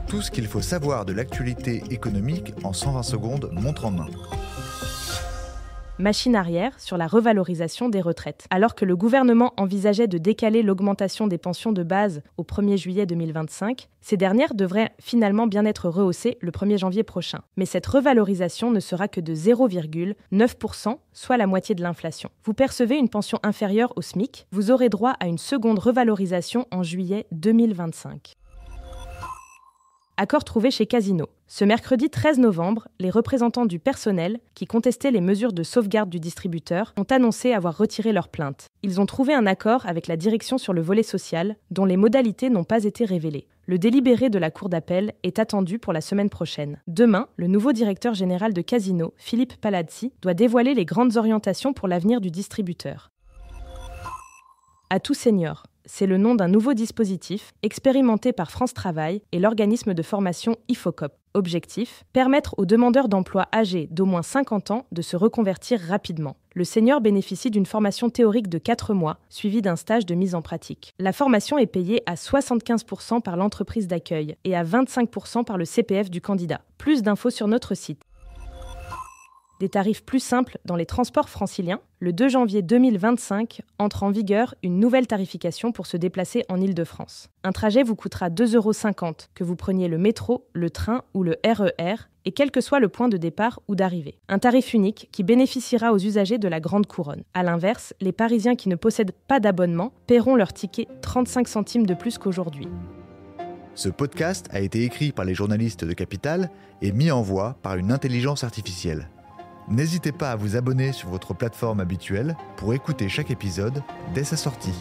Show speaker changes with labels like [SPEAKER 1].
[SPEAKER 1] Tout ce qu'il faut savoir de l'actualité économique en 120 secondes, montre en main.
[SPEAKER 2] Machine arrière sur la revalorisation des retraites. Alors que le gouvernement envisageait de décaler l'augmentation des pensions de base au 1er juillet 2025, ces dernières devraient finalement bien être rehaussées le 1er janvier prochain. Mais cette revalorisation ne sera que de 0,9%, soit la moitié de l'inflation. Vous percevez une pension inférieure au SMIC, vous aurez droit à une seconde revalorisation en juillet 2025. Accord trouvé chez Casino. Ce mercredi 13 novembre, les représentants du personnel, qui contestaient les mesures de sauvegarde du distributeur, ont annoncé avoir retiré leur plainte. Ils ont trouvé un accord avec la direction sur le volet social, dont les modalités n'ont pas été révélées. Le délibéré de la Cour d'appel est attendu pour la semaine prochaine. Demain, le nouveau directeur général de Casino, Philippe Palazzi, doit dévoiler les grandes orientations pour l'avenir du distributeur. Atout Senior. C'est le nom d'un nouveau dispositif expérimenté par France Travail et l'organisme de formation IFOCOP. Objectif, permettre aux demandeurs d'emploi âgés d'au moins 50 ans de se reconvertir rapidement. Le senior bénéficie d'une formation théorique de 4 mois, suivie d'un stage de mise en pratique. La formation est payée à 75% par l'entreprise d'accueil et à 25% par le CPF du candidat. Plus d'infos sur notre site. Des tarifs plus simples dans les transports franciliens, le 2 janvier 2025 entre en vigueur une nouvelle tarification pour se déplacer en Île-de-France. Un trajet vous coûtera 2,50 €, que vous preniez le métro, le train ou le RER, et quel que soit le point de départ ou d'arrivée. Un tarif unique qui bénéficiera aux usagers de la Grande Couronne. A l'inverse, les Parisiens qui ne possèdent pas d'abonnement paieront leur ticket 35 centimes de plus qu'aujourd'hui.
[SPEAKER 1] Ce podcast a été écrit par les journalistes de Capital et mis en voix par une intelligence artificielle. N'hésitez pas à vous abonner sur votre plateforme habituelle pour écouter chaque épisode dès sa sortie.